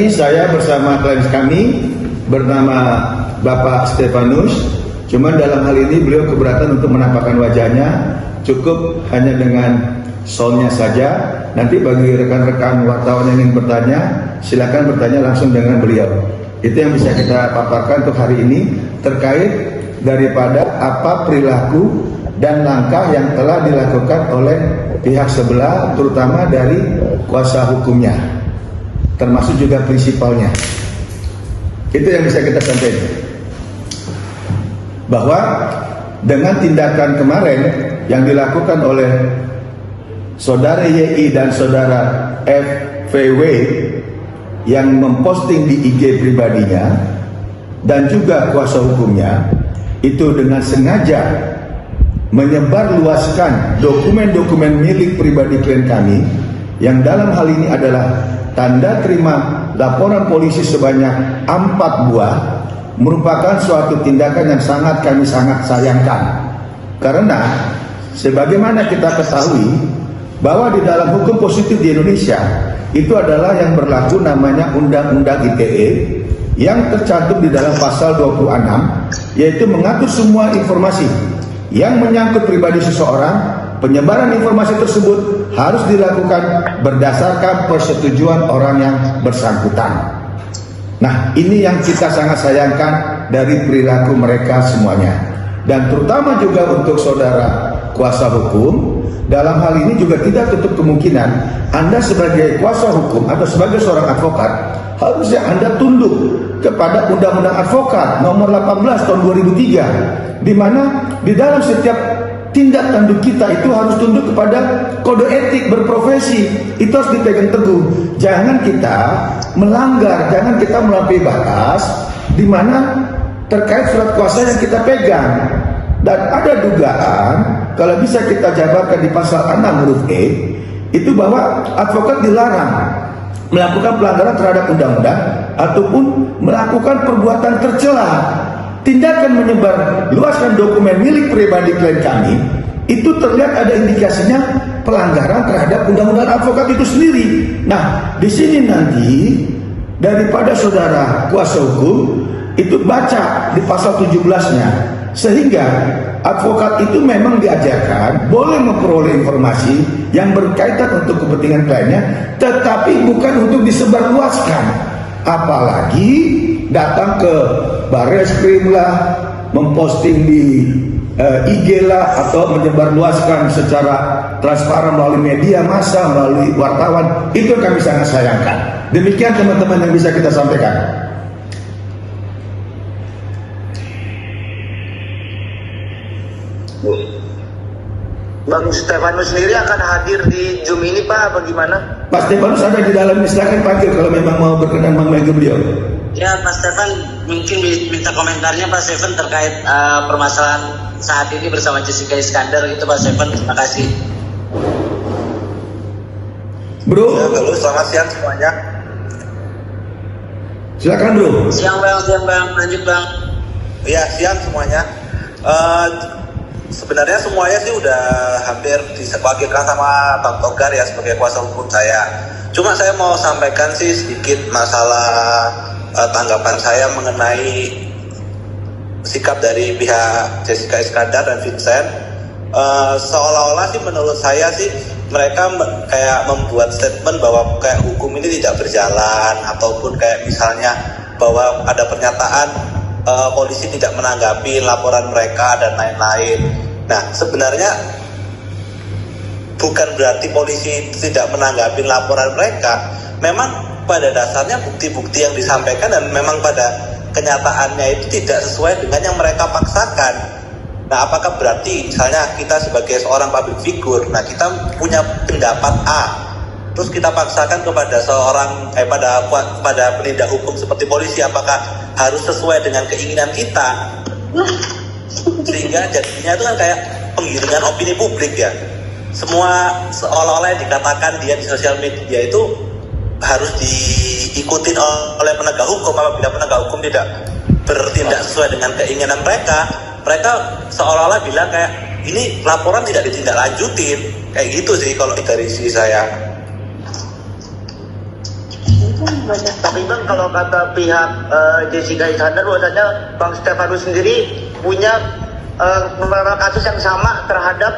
ini saya bersama klien kami bernama Bapak Stefanus. Cuman dalam hal ini beliau keberatan untuk menampakkan wajahnya, cukup hanya dengan soundnya saja. Nanti bagi rekan-rekan wartawan yang ingin bertanya, silakan bertanya langsung dengan beliau. Itu yang bisa kita paparkan untuk hari ini terkait daripada apa perilaku dan langkah yang telah dilakukan oleh pihak sebelah, terutama dari kuasa hukumnya, termasuk juga prinsipalnya. Itu yang bisa kita sampaikan. Bahwa dengan tindakan kemarin yang dilakukan oleh saudara YI dan saudara FVW yang memposting di IG pribadinya dan juga kuasa hukumnya, itu dengan sengaja menyebarluaskan dokumen-dokumen milik pribadi klien kami yang dalam hal ini adalah tanda terima laporan polisi sebanyak 4 buah, merupakan suatu tindakan yang kami sangat sayangkan. Karena sebagaimana kita ketahui bahwa di dalam hukum positif di Indonesia itu adalah yang berlaku namanya Undang-Undang ITE yang tercantum di dalam pasal 26, yaitu mengatur semua informasi yang menyangkut pribadi seseorang. Penyebaran informasi tersebut harus dilakukan berdasarkan persetujuan orang yang bersangkutan. Nah, ini yang kita sangat sayangkan dari perilaku mereka semuanya. Dan terutama juga untuk saudara kuasa hukum, dalam hal ini juga tidak tutup kemungkinan Anda sebagai kuasa hukum atau sebagai seorang advokat harusnya Anda tunduk kepada Undang-Undang Advokat nomor 18 tahun 2003, di mana di dalam setiap tindak tanduk kita itu harus tunduk kepada kode etik berprofesi. Itu harus dipegang teguh. Jangan kita melanggar, jangan kita melampaui batas di mana terkait surat kuasa yang kita pegang. Dan ada dugaan, kalau bisa kita jabarkan di pasal 6 huruf E, itu bahwa advokat dilarang melakukan pelanggaran terhadap undang-undang ataupun melakukan perbuatan tercela. Tindakan menyebar luaskan dokumen milik pribadi klien kami itu terlihat ada indikasinya pelanggaran terhadap undang-undang advokat itu sendiri. Nah, di sini nanti daripada saudara kuasa hukum itu baca di pasal 17-nya, sehingga advokat itu memang diajarkan boleh memperoleh informasi yang berkaitan untuk kepentingan kliennya, tetapi bukan untuk disebarluaskan. Apalagi datang ke Barreskrim lah, memposting di IG lah, atau menyebarluaskan secara transparan melalui media massa, melalui wartawan. Itu kami sangat sayangkan. Demikian teman-teman yang bisa kita sampaikan. Bang Stefanus sendiri akan hadir di Zoom ini Pak, bagaimana? Pak Stefanus ada di dalam, silakan panggil kalau memang mau berkenan memanggil beliau. Ya, Pak Stefan, mungkin minta komentarnya Pak Stefan terkait permasalahan saat ini bersama Jessica Iskandar itu Pak Stefan. Terima kasih. Bro. Ya, halo, selamat siang semuanya. Silakan bro. Siang bang, lanjut bang. Ya, siang semuanya. Sebenarnya semuanya sih udah hampir diwakilkan sama Bang Togar ya sebagai kuasa hukum saya. Cuma saya mau sampaikan sih sedikit masalah tanggapan saya mengenai sikap dari pihak Jessica Iskandar dan Vincent. Seolah-olah sih menurut saya sih mereka kayak membuat statement bahwa kayak hukum ini tidak berjalan, ataupun kayak misalnya bahwa ada pernyataan polisi tidak menanggapi laporan mereka dan lain-lain. Nah, sebenarnya bukan berarti polisi tidak menanggapi laporan mereka. Memang pada dasarnya bukti-bukti yang disampaikan dan memang pada kenyataannya itu tidak sesuai dengan yang mereka paksakan. Nah, apakah berarti misalnya kita sebagai seorang public figure, nah kita punya pendapat A, terus kita paksakan kepada seorang pada penindak hukum seperti polisi, apakah harus sesuai dengan keinginan kita? Sehingga jadinya itu kan kayak penggiringan opini publik ya. Semua seolah-olah yang dikatakan dia di sosial media itu harus diikutin oleh penegak hukum. Apabila penegak hukum tidak bertindak sesuai dengan keinginan mereka seolah-olah bilang kayak ini laporan tidak ditindaklanjutin. Kayak gitu sih kalau dari sisi saya. Tapi Bang, kalau kata pihak Jessica Iskandar bahwasanya Bang Stefanus sendiri punya beberapa kasus yang sama terhadap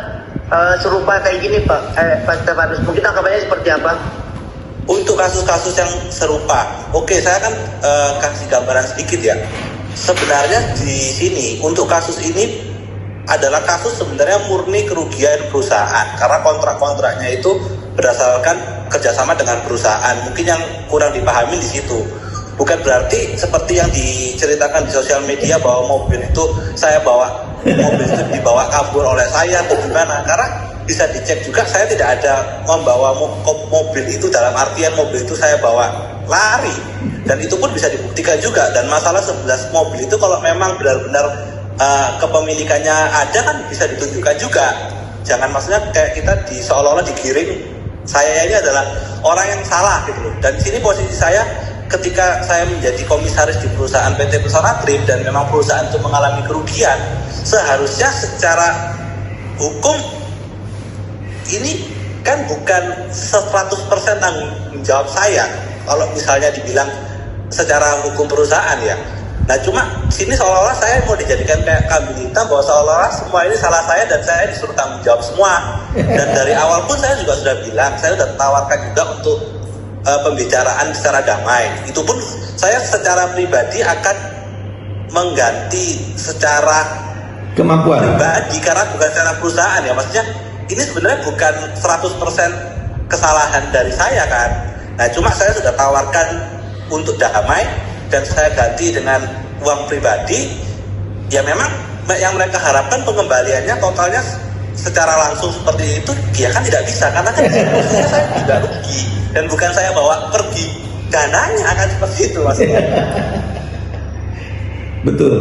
serupa kayak gini Pak Stefanus. Mungkin tanggapannya seperti apa? Untuk kasus-kasus yang serupa, oke, saya kan kasih gambaran sedikit ya. Sebenarnya di sini untuk kasus ini adalah kasus sebenarnya murni kerugian perusahaan karena kontrak-kontraknya itu berdasarkan kerjasama dengan perusahaan. Mungkin yang kurang dipahami di situ. Bukan berarti seperti yang diceritakan di sosial media bahwa mobil itu mobil itu dibawa kabur oleh saya atau gimana. Karena bisa dicek juga saya tidak ada membawa mobil itu dalam artian mobil itu saya bawa lari. Dan itu pun bisa dibuktikan juga. Dan masalah 11 mobil itu kalau memang benar-benar kepemilikannya ada kan bisa ditunjukkan juga. Jangan maksudnya kayak kita seolah-olah digiring saya ini adalah orang yang salah gitu loh. Dan di sini posisi saya ketika saya menjadi komisaris di perusahaan PT Pesona Trip dan memang perusahaan itu mengalami kerugian, seharusnya secara hukum ini kan bukan 100% tanggung jawab saya kalau misalnya dibilang secara hukum perusahaan ya. Nah cuma sini seolah-olah saya mau dijadikan kayak kambing hitam bahwa seolah-olah semua ini salah saya dan saya disuruh tanggung jawab semua. Dan dari awal pun saya juga sudah bilang, saya sudah tawarkan juga untuk pembicaraan secara damai. Itu pun saya secara pribadi akan mengganti secara Kemampuan pribadi karena bukan secara perusahaan ya. Maksudnya ini sebenarnya bukan 100% kesalahan dari saya kan. Nah cuma saya sudah tawarkan untuk damai dan saya ganti dengan uang pribadi. Ya memang yang mereka harapkan pengembaliannya totalnya secara langsung seperti itu ya kan tidak bisa karena kan posisinya saya juga rugi dan bukan saya bawa pergi dananya akan seperti itu maksudnya. betul.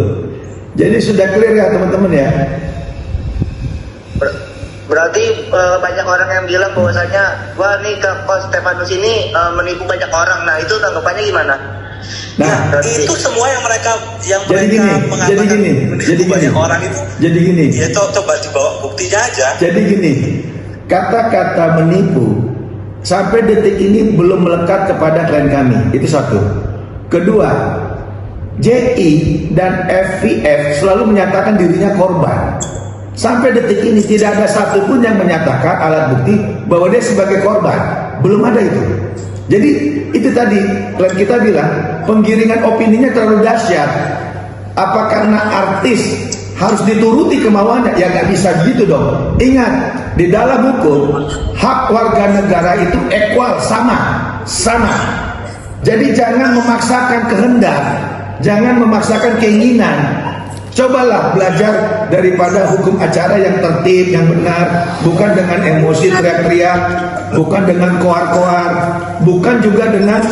Jadi sudah clear ya teman-teman ya. Berarti banyak orang yang bilang bahwasanya wah nih Kak Stefanus ini menipu banyak orang. Nah itu tanggapannya gimana? Nah, itu semua yang mereka mengatakan menipu banyak orang itu. Jadi gini. Ya coba dibawa buktinya aja. Jadi gini, kata-kata menipu sampai detik ini belum melekat kepada klien kami. Itu satu. Kedua, JI dan FVF selalu menyatakan dirinya korban. Sampai detik ini tidak ada satupun yang menyatakan alat bukti bahwa dia sebagai korban. Belum ada itu. Jadi itu tadi klien kita bilang penggiringan opininya terlalu dahsyat. Apa karena artis harus dituruti kemauannya? Ya nggak bisa gitu dong. Ingat, di dalam hukum hak warga negara itu equal, sama. Jadi jangan memaksakan kehendak, jangan memaksakan keinginan. Cobalah belajar daripada hukum acara yang tertib, yang benar, bukan dengan emosi teriak-teriak, bukan dengan koar-koar, bukan juga dengan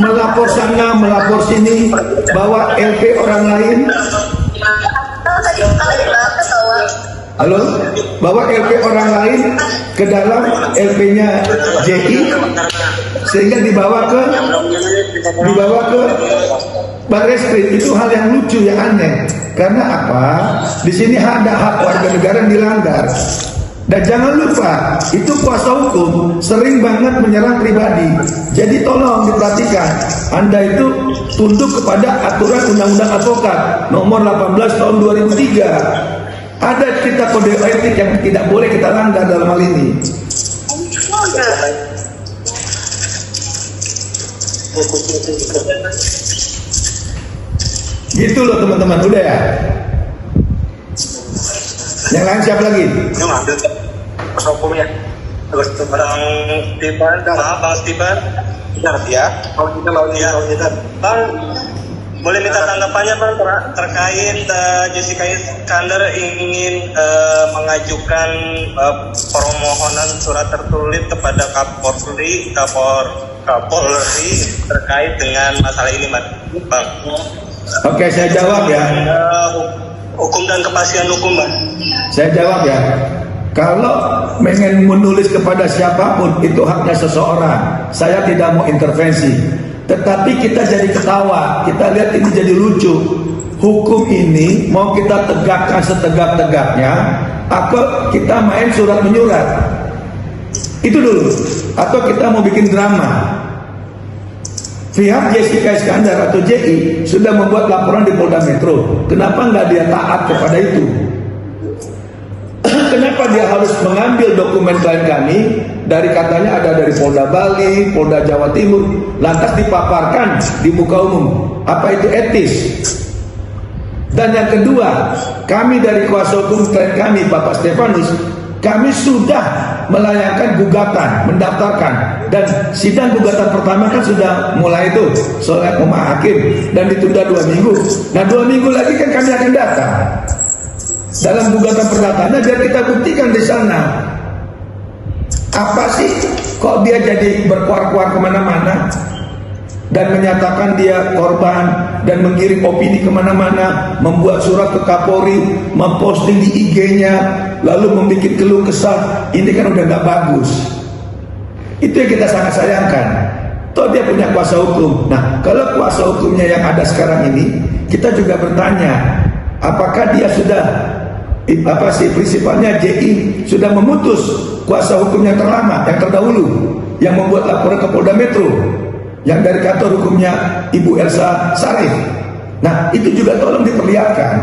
melapor sana, melapor sini, bawa LP orang lain. Halo, bawa LP orang lain ke dalam LP-nya JI sehingga dibawa ke Barreskrim. Itu hal yang lucu, yang aneh. Karena apa? Di sini ada hak warga negara yang dilanggar. Dan jangan lupa, itu kuasa hukum sering banget menyerang pribadi. Jadi tolong diperhatikan. Anda itu tunduk kepada aturan Undang-Undang Advokat nomor 18 tahun 2003. Ada kita kode etik yang tidak boleh kita langgar dalam hal ini. Gitu loh teman-teman, udah ya. Yang lain siapa lagi? Yang ambil hukumnya. Terus Bang Steven, Bang Steven. Ya. Bang, boleh minta tanggapannya Bang terkait Jessica Iskandar ingin mengajukan permohonan surat tertulis kepada Kapolri terkait dengan masalah ini, Bang. Oke, saya jawab ya. Hukum dan kepastian hukum, Bang. Saya jawab ya. Kalau ingin menulis kepada siapapun itu haknya seseorang. Saya tidak mau intervensi. Tetapi kita jadi ketawa. Kita lihat ini jadi lucu. Hukum ini mau kita tegakkan setegak-tegaknya atau kita main surat menyurat. Itu dulu. Atau kita mau bikin drama. Pihak Jessica Iskandar atau JI sudah membuat laporan di Polda Metro. Kenapa nggak dia taat kepada itu? Kenapa dia harus mengambil dokumen klien kami dari katanya ada dari Polda Bali, Polda Jawa Timur, lantas dipaparkan di muka umum? Apa itu etis? Dan yang kedua, kami dari kuasa hukum klien kami, Bapak Stefanus, kami sudah melayangkan gugatan, mendaftarkan, dan sidang gugatan pertama kan sudah mulai itu soal hakim dan ditunda 2 minggu. Nah 2 minggu lagi kan kami akan datang dalam gugatan perdataannya biar kita buktikan di sana apa sih kok dia jadi berkuar-kuar kemana-mana dan menyatakan dia korban dan mengirim opini kemana-mana, membuat surat ke Kapolri, memposting di IG-nya, lalu membuat keluh kesah. Ini kan udah nggak bagus. Itu yang kita sangat sayangkan. Toh dia punya kuasa hukum. Nah, kalau kuasa hukumnya yang ada sekarang ini, kita juga bertanya, apakah dia sudah prinsipalnya JI sudah memutus kuasa hukum yang terlama, yang terdahulu, yang membuat laporan ke Polda Metro, yang dari kantor hukumnya Ibu Elsa Sarif. Nah itu juga tolong diperlihatkan.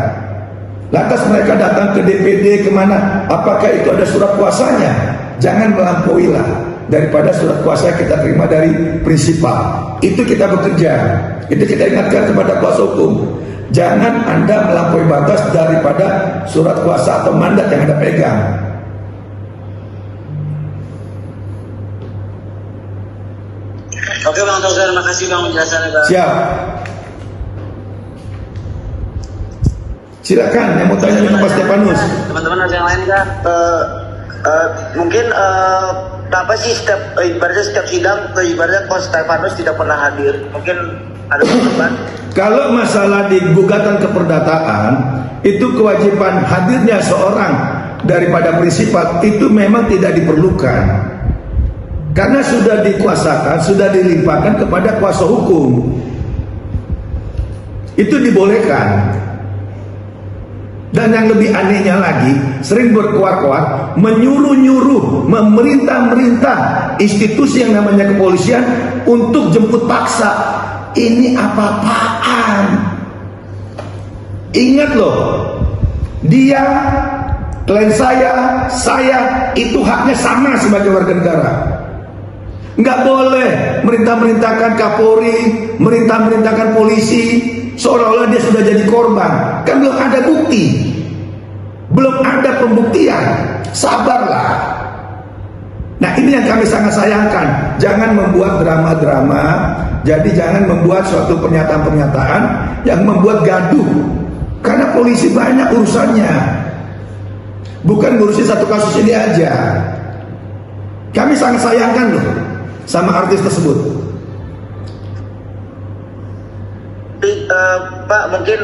Lantas mereka datang ke DPD kemana, apakah itu ada surat kuasanya? Jangan melampaui lah daripada surat kuasa yang kita terima dari prinsipal. Itu kita bekerja, itu kita ingatkan kepada kuasa hukum. Jangan Anda melampaui batas daripada surat kuasa atau mandat yang Anda pegang. Oke Bang Togar, makasih Bang penjelasannya Bang. Siap. Silakan yang mau tanya dengan Pak Stefanus. Teman-teman ada yang lain kah? Mungkin apa sih ibaratnya setiap sidang ibaratnya Pak Stefanus tidak pernah hadir. Mungkin ada teman. Kalau masalah di gugatan keperdataan itu kewajiban hadirnya seorang daripada prinsipal itu memang tidak diperlukan. Karena sudah dikuasakan, sudah dilimpahkan kepada kuasa hukum. Itu dibolehkan. Dan yang lebih anehnya lagi, sering berkuar-kuar, menyuruh-nyuruh, memerintah-merintah institusi yang namanya kepolisian untuk jemput paksa. Ini apa-apaan? Ingat loh, dia, klien saya itu haknya sama sebagai warga negara. Nggak boleh merintah-merintahkan Kapolri, merintah-merintahkan polisi seolah-olah dia sudah jadi korban. Kan belum ada bukti, belum ada pembuktian. Sabarlah. Nah ini yang kami sangat sayangkan. Jangan membuat drama-drama. Jadi jangan membuat suatu pernyataan-pernyataan yang membuat gaduh. Karena polisi banyak urusannya, bukan ngurusin satu kasus ini aja. Kami sangat sayangkan loh sama artis tersebut. Pak, mungkin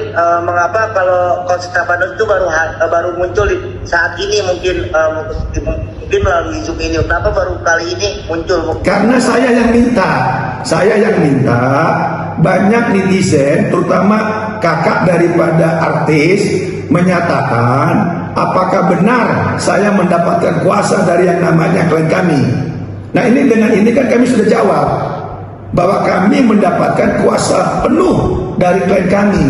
mengapa kalau Coach Stefanus itu baru muncul di saat ini mungkin melalui Zoom ini? Kenapa baru kali ini muncul? Karena saya yang minta banyak netizen, terutama kakak daripada artis, menyatakan apakah benar saya mendapatkan kuasa dari yang namanya klien kami. Nah ini dengan ini kan kami sudah jawab bahwa kami mendapatkan kuasa penuh dari klien kami.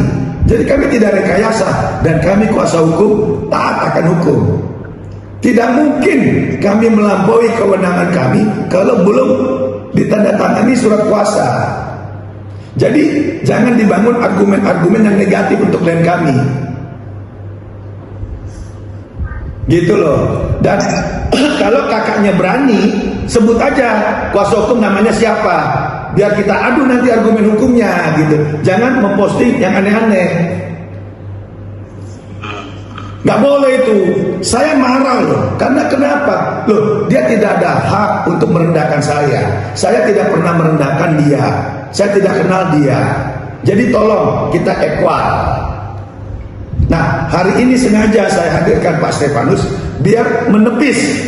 Jadi kami tidak rekayasa dan kami kuasa hukum taat akan hukum. Tidak mungkin kami melampaui kewenangan kami kalau belum ditandatangani surat kuasa. Jadi jangan dibangun argumen-argumen yang negatif untuk klien kami. Gitu loh. Dan kalau kakaknya berani, sebut aja kuasa hukum namanya siapa, biar kita adu nanti argumen hukumnya gitu. Jangan memposting yang aneh-aneh. Nggak boleh itu. Saya marah loh. Karena kenapa? Loh, dia tidak ada hak untuk merendahkan saya. Saya tidak pernah merendahkan dia. Saya tidak kenal dia. Jadi tolong kita equal. Nah, hari ini sengaja saya hadirkan Pak Stefanus biar menepis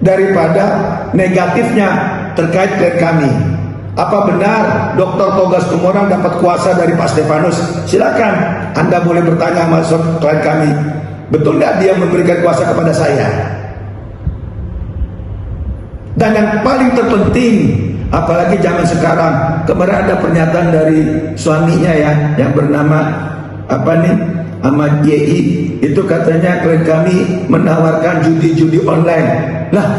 daripada negatifnya terkait klien kami. Apa benar Dr. Togas Tumorang dapat kuasa dari Pak Stefanus? Silakan Anda boleh bertanya sama klien kami. Betul nggak dia memberikan kuasa kepada saya? Dan yang paling terpenting, Apalagi zaman sekarang. Kemarin ada pernyataan dari suaminya ya, yang bernama Ahmad YI, itu katanya klien kami menawarkan judi-judi online. Lah,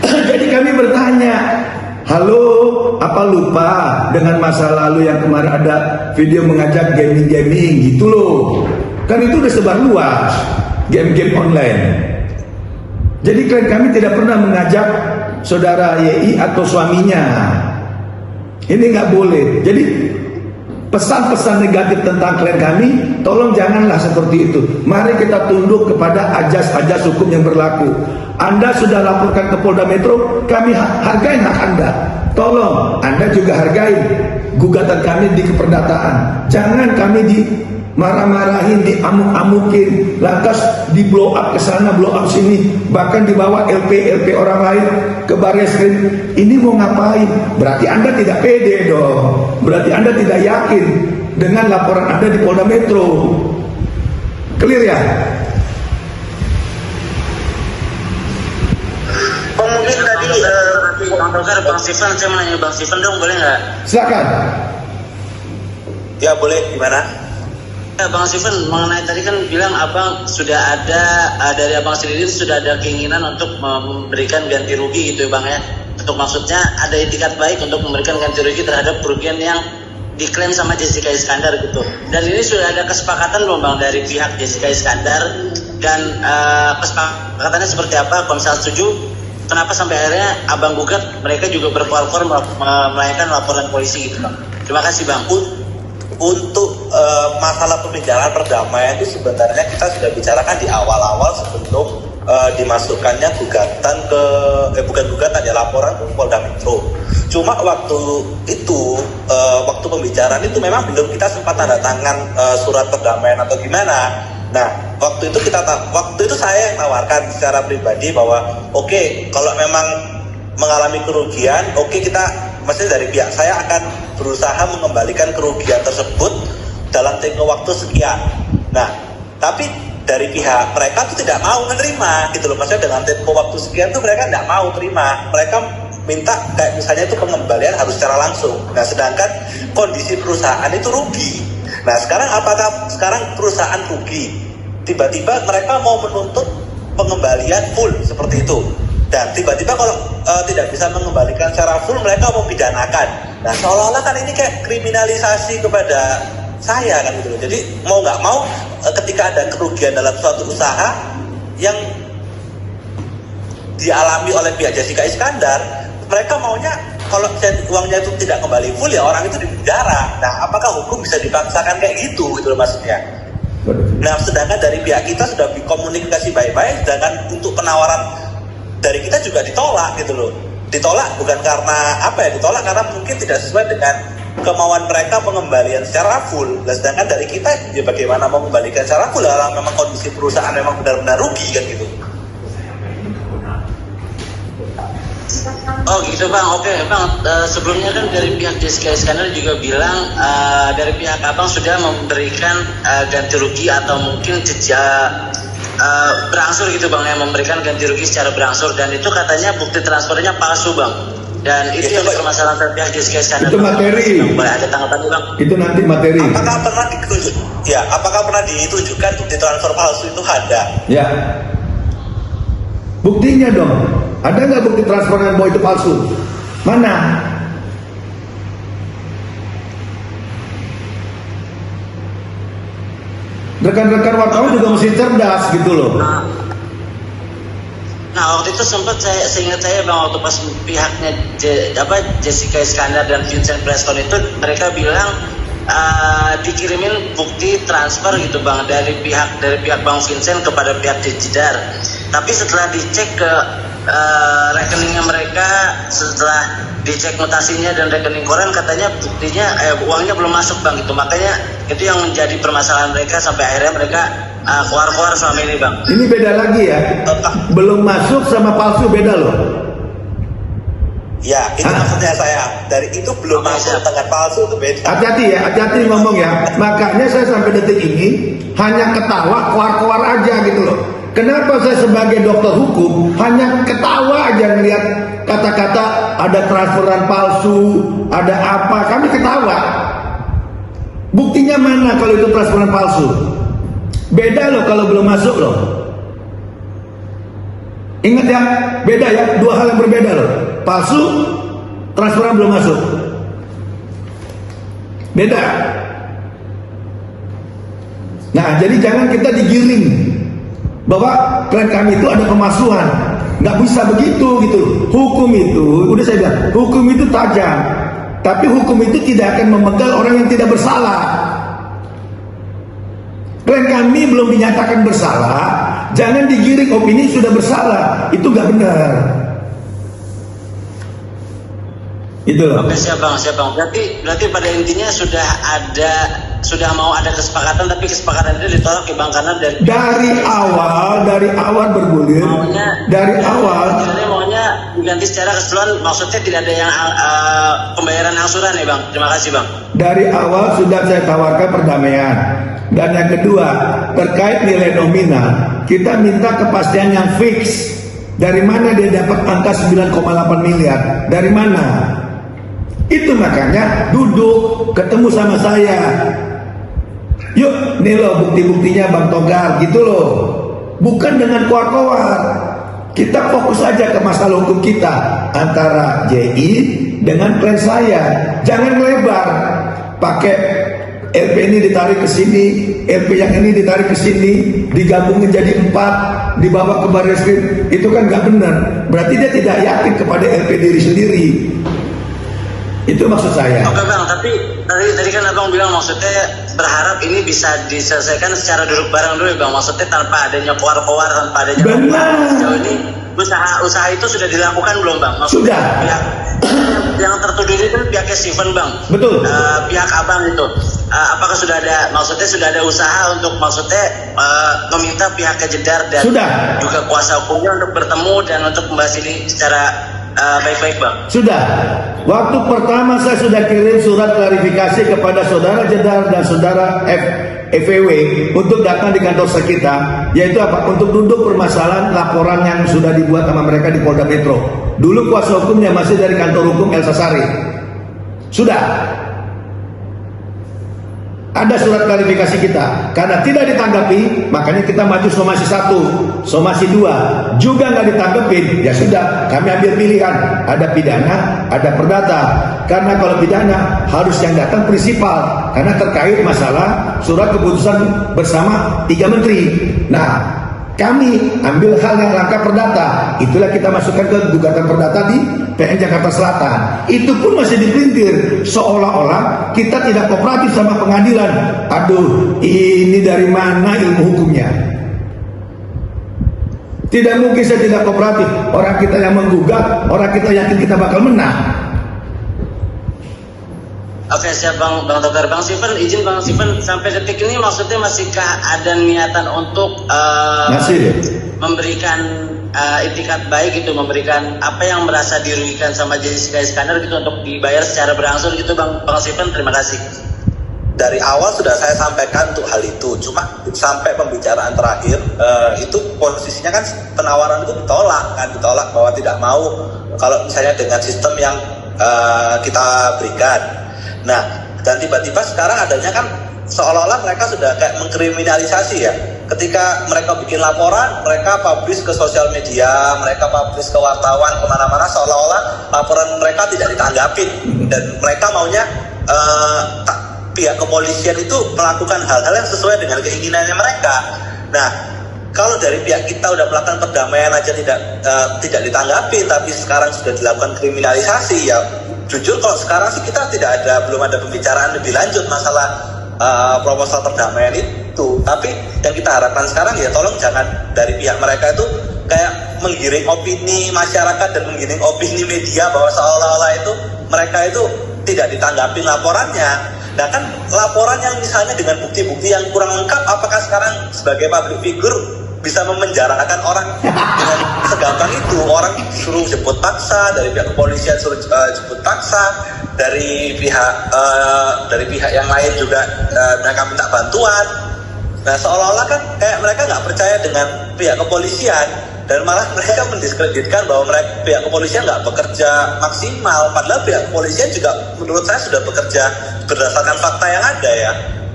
jadi kami bertanya, halo, apa lupa dengan masa lalu yang kemarin ada video mengajak gaming-gaming gitu loh. Kan itu udah sebar luas, game-game online. Jadi klien kami tidak pernah mengajak saudara YI atau suaminya. Ini nggak boleh. Jadi pesan-pesan negatif tentang klien kami, tolong janganlah seperti itu. Mari kita tunduk kepada ajas-ajas hukum yang berlaku. Anda sudah laporkan ke Polda Metro, kami hargai hak Anda. Tolong Anda juga hargai gugatan kami di keperdataan. Jangan kami dimarah-marahin, diamuk-amukin, lantas di blow up ke sana, blow up sini, bahkan dibawa LP orang lain ke Barreskrim. Ini mau ngapain? Berarti Anda tidak pede dong. Berarti Anda tidak yakin dengan laporan Anda di Polda Metro. Clear ya? Mungkin tadi Bang Steven, saya mau nanya Bang Steven dong, boleh nggak? Silakan. Ya boleh, gimana? Ya, Bang Steven, mengenai tadi kan bilang Abang sudah ada, dari Abang sendiri sudah ada keinginan untuk memberikan ganti rugi gitu ya Bang ya. Untuk maksudnya ada itikat baik untuk memberikan ganti rugi terhadap kerugian yang diklaim sama Jessica Iskandar gitu. Dan ini sudah ada kesepakatan belum Bang dari pihak Jessica Iskandar, dan kesepakatannya seperti apa? Kalau misalnya setuju, kenapa sampai akhirnya Abang gugat, mereka juga berpol-pol melayangkan laporan polisi gitu Bang. Terima kasih Bang. Untuk masalah pembicaraan perdamaian itu sebenarnya kita sudah bicarakan di awal-awal sebelum dimasukkannya gugatan ke bukan gugatan ya, laporan ke Polda Metro. Cuma waktu itu waktu pembicaraan itu memang belum kita sempat tanda tangan surat perdamaian atau gimana. Nah, waktu itu saya yang tawarkan secara pribadi bahwa oke, kalau memang mengalami kerugian, oke, kita maksudnya dari pihak saya akan berusaha mengembalikan kerugian tersebut dalam tempo waktu sekian. Nah, tapi dari pihak mereka tuh tidak mau menerima gitu loh. Maksudnya dengan tempo waktu sekian tuh mereka tidak mau terima. Mereka minta kayak misalnya itu pengembalian harus secara langsung. Nah, sedangkan kondisi perusahaan itu rugi. Nah, sekarang apakah sekarang perusahaan rugi? Tiba-tiba mereka mau menuntut pengembalian full seperti itu. Dan tiba-tiba kalau tidak bisa mengembalikan secara full, mereka mempidanakan. Nah, seolah-olah kan ini kayak kriminalisasi kepada saya kan gitu. Jadi mau nggak mau ketika ada kerugian dalam suatu usaha yang dialami oleh pihak Jessica Iskandar, mereka maunya kalau uangnya itu tidak kembali full ya orang itu di penjara. Nah, apakah hukum bisa dipaksakan kayak gitu loh maksudnya? Nah, sedangkan dari pihak kita sudah dikomunikasi baik-baik, sedangkan untuk penawaran dari kita juga ditolak gitu loh. Ditolak bukan karena apa ya, ditolak karena mungkin tidak sesuai dengan kemauan mereka pengembalian secara full. Dan sedangkan dari kita ya bagaimana mau mengembalikan secara full kalau memang kondisi perusahaan memang benar-benar rugi kan gitu. Oh gitu Bang, oke Bang, sebelumnya kan dari pihak Jessica Iskandar juga bilang dari pihak Abang sudah memberikan ganti rugi atau mungkin berangsur gitu Bang, yang memberikan ganti rugi secara berangsur, dan itu katanya bukti transfernya palsu Bang, dan itu yang permasalahan pihak Jessica Iskandar. Itu materi. Boleh ada tanggapan Bang? Itu nanti materi. Apakah pernah ditunjukkan bukti transfer palsu itu ada? Ya. Buktinya dong. Ada nggak bukti transferan bahwa itu palsu? Mana? Rekan-rekan wartawan juga mesti cerdas gitu loh. Nah waktu itu sempat seingat saya Bang, waktu pas pihaknya Jessica Iskandar dan Vincent Preston itu mereka bilang dikirimin bukti transfer gitu Bang dari pihak Bang Vincent kepada pihak Jedar. Tapi setelah dicek ke rekeningnya mereka, setelah dicek mutasinya dan rekening koran, katanya buktinya uangnya belum masuk Bang gitu. Makanya itu yang menjadi permasalahan mereka sampai akhirnya mereka keluar selama ini Bang. Ini beda lagi ya. Belum masuk sama palsu beda loh. Ya, itu maksudnya saya. Dari itu belum masuk dengan palsu itu beda. Hati-hati ya, hati-hati ngomong ya. Makanya saya sampai detik ini hanya ketawa keluar-keluar aja gitu loh. Kenapa saya sebagai dokter hukum hanya ketawa aja ngelihat kata-kata ada transferan palsu, ada apa, kami ketawa. Buktinya mana kalau itu transferan palsu? Beda loh kalau belum masuk loh. Ingat ya, beda ya, dua hal yang berbeda loh. Palsu, transferan belum masuk. Beda. Nah, jadi jangan kita digiring bahwa klien kami itu ada pemalsuan. Nggak bisa begitu gitu. Hukum itu, udah saya bilang, hukum itu tajam. Tapi hukum itu tidak akan membegal orang yang tidak bersalah. Klien kami belum dinyatakan bersalah, jangan digiring opini sudah bersalah. Itu nggak benar. Itu loh. Oke, siap bang. Berarti pada intinya sudah mau ada kesepakatan, tapi kesepakatan itu ditolak ya bang, karena dari awal bergulir. Maunya diganti secara keseluruhan, maksudnya tidak ada yang pembayaran angsuran ya bang. Terima kasih bang. Dari awal sudah saya tawarkan perdamaian. Dan yang kedua, terkait nilai nominal, kita minta kepastian yang fix. Dari mana dia dapat angka 9,8 miliar? Dari mana? Itu makanya duduk, ketemu sama saya. Yuk, nih loh bukti-buktinya Bang Togar, gitu loh. Bukan dengan koar-koar. Kita fokus aja ke masalah hukum kita antara JI dengan klien saya. Jangan melebar. Pakai LP ini ditarik ke sini, LP yang ini ditarik ke sini, digabungin jadi 4, dibawa ke Barreskrim. Itu kan nggak benar. Berarti dia tidak yakin kepada LP diri sendiri. Itu maksud saya. Oke bang, tapi tadi kan abang bilang maksudnya berharap ini bisa diselesaikan secara duduk bareng dulu ya bang. Maksudnya tanpa adanya koar-koar, tanpa adanya. Benar. Sejauh ini usaha itu sudah dilakukan belum bang? Sudah. Yang tertuduh itu pihaknya Steven bang. Betul. Pihak abang itu, apakah sudah ada usaha untuk meminta pihaknya Jedar dan sudah. Juga kuasa hukumnya untuk bertemu dan untuk membahas ini secara baik-baik bang? Sudah. Waktu pertama saya sudah kirim surat klarifikasi kepada saudara Jedar dan saudara FEW untuk datang di kantor sekitar, yaitu apa? Untuk duduk permasalahan laporan yang sudah dibuat sama mereka di Polda Metro. Dulu kuasa hukumnya masih dari kantor hukum Elsa Sari. Sudah. Ada surat klarifikasi kita. Karena tidak ditanggapi, makanya kita maju somasi 1, somasi 2. Juga nggak ditanggapin, ya sudah, kami ambil pilihan. Ada pidana, ada perdata. Karena kalau pidana harus yang datang prinsipal, karena terkait masalah surat keputusan bersama 3 menteri. Nah, kami ambil hal yang langkah perdata. Itulah kita masukkan ke gugatan perdata di PN Jakarta Selatan. Itu pun masih dipelintir, seolah-olah kita tidak kooperatif sama pengadilan. Aduh, ini dari mana ilmu hukumnya? Tidak mungkin saya tidak kooperatif. Orang kita yang menggugat, orang kita yakin kita bakal menang. Oke, siap Bang Togar. Bang Steven, izin Bang Steven, sampai detik ini maksudnya masihkah ada niatan untuk memberikan itikat baik gitu, memberikan apa yang merasa dirugikan sama Jessica Iskandar gitu untuk dibayar secara berangsur gitu Bang Steven? Terima kasih. Dari awal sudah saya sampaikan untuk hal itu, cuma sampai pembicaraan terakhir itu posisinya kan penawaran itu ditolak bahwa tidak mau kalau misalnya dengan sistem yang kita berikan. Nah, dan tiba-tiba sekarang adanya kan seolah-olah mereka sudah kayak mengkriminalisasi ya. Ketika mereka bikin laporan, mereka publish ke sosial media, mereka publish ke wartawan kemana-mana, seolah-olah laporan mereka tidak ditanggapin. Dan mereka maunya pihak kepolisian itu melakukan hal-hal yang sesuai dengan keinginannya mereka. Nah, kalau dari pihak kita udah melakukan perdamaian aja tidak ditanggapi, tapi sekarang sudah dilakukan kriminalisasi ya. Jujur kalau sekarang sih kita belum ada pembicaraan lebih lanjut masalah proposal perdamaian itu. Tapi yang kita harapkan sekarang ya tolong jangan dari pihak mereka itu kayak menggiring opini masyarakat dan menggiring opini media bahwa seolah-olah itu mereka itu tidak ditanggapi laporannya. Nah kan laporan yang misalnya dengan bukti-bukti yang kurang lengkap, apakah sekarang sebagai public figure bisa memenjarakan orang dengan segampang itu? Orang suruh jemput paksa, dari pihak kepolisian suruh jemput paksa, dari pihak yang lain juga mereka minta bantuan. Nah seolah-olah kan kayak mereka nggak percaya dengan pihak kepolisian dan malah mereka mendiskreditkan bahwa pihak kepolisian nggak bekerja maksimal, padahal pihak kepolisian juga menurut saya sudah bekerja berdasarkan fakta yang ada ya.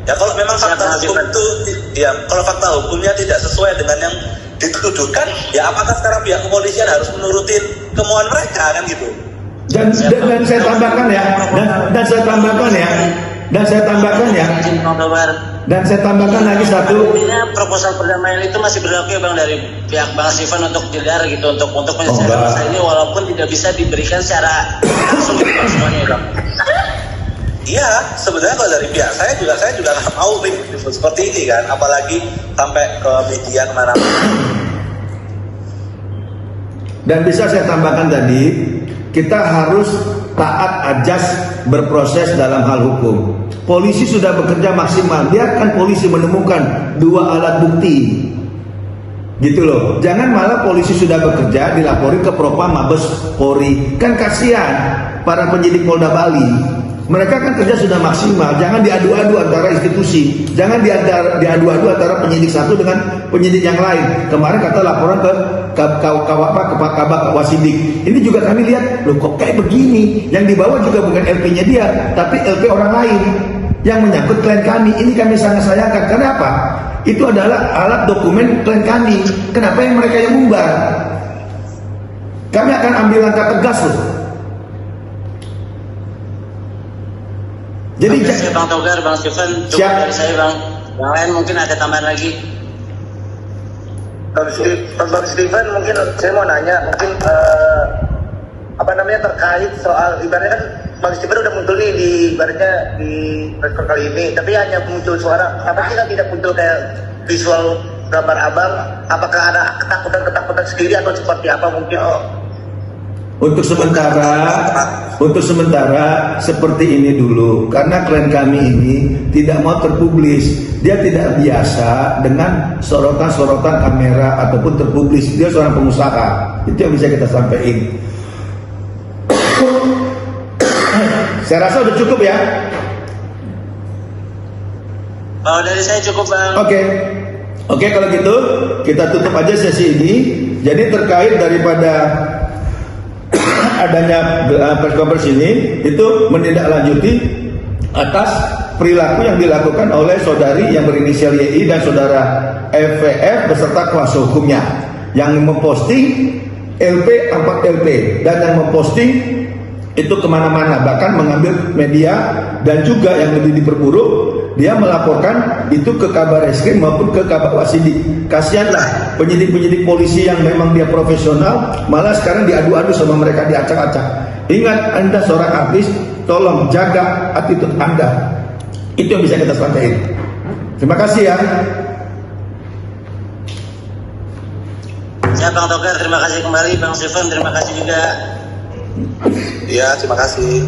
Ya kalau memang fakta hukum itu, ya kalau fakta hukumnya tidak sesuai dengan yang dituduhkan, ya apakah sekarang pihak kepolisian harus menurutin kemauan mereka kan gitu? Dan saya tambahkan ya, dan saya tambahkan lagi satu. Artinya proposal perdamaian itu masih berlaku ya Bang dari pihak Bang Steven untuk Jedar gitu untuk menyelesaikan masalah ini walaupun tidak bisa diberikan secara langsung gitu semuanya ya Bang. Iya, sebenarnya kalau dari pihak saya juga nggak mau seperti ini kan, apalagi sampai ke media kemana-mana. Dan bisa saya tambahkan tadi, kita harus taat ajas berproses dalam hal hukum. Polisi sudah bekerja maksimal, biarkan polisi menemukan 2 alat bukti. Gitu loh, jangan malah polisi sudah bekerja dilaporin ke Propam Mabes Polri. Kan kasihan para penyidik Polda Bali. Mereka kan kerja sudah maksimal, jangan diadu-adu antara institusi, jangan diadu-adu antara penyidik satu dengan penyidik yang lain. Kemarin kata laporan ke Kabak Wasidik, ini juga kami lihat, loh kok kayak begini, yang dibawa juga bukan LP-nya dia, tapi LP orang lain yang menyangkut klien kami. Ini kami sangat sayangkan. Kenapa? Itu adalah alat dokumen klien kami. Kenapa yang mereka yang umbar? Kami akan ambil langkah tegas loh. Jadi saya Bang Togar, Bang Steven, cukup dari saya Bang. Yang lain mungkin ada tambahan lagi. Bang Steven, mungkin saya mau nanya, mungkin terkait soal ibaratnya kan Bang Steven udah muncul nih di ibaratnya di rekor kali ini, tapi hanya muncul suara. Kenapa kita tidak muncul kayak visual gambar abang? Apakah ada ketakutan sendiri atau seperti apa mungkin? Untuk sementara seperti ini dulu, karena klien kami ini tidak mau terpublis. Dia tidak biasa dengan sorotan-sorotan kamera ataupun terpublis. Dia seorang pengusaha. Itu yang bisa kita sampaikan. Saya rasa udah cukup ya. Kalau dari saya cukup Bang. Oke, kalau gitu kita tutup aja sesi ini. Jadi terkait daripada adanya press conference ini itu menindaklanjuti atas perilaku yang dilakukan oleh saudari yang berinisial YI dan saudara FVF beserta kuasa hukumnya yang memposting LP 4 LP dan yang memposting itu kemana-mana, bahkan mengambil media, dan juga yang lebih diperburuk dia melaporkan itu ke Kabar Reskrim maupun ke Kabak Wasidik. Kasihanlah penyidik-penyidik polisi yang memang dia profesional, malah sekarang diadu-adu sama mereka, diacak-acak. Ingat, Anda seorang artis, tolong jaga attitude Anda. Itu yang bisa kita sampaikan. Terima kasih ya. Saya Bang Togar, terima kasih kembali. Bang Steven, terima kasih juga. Ya, terima kasih.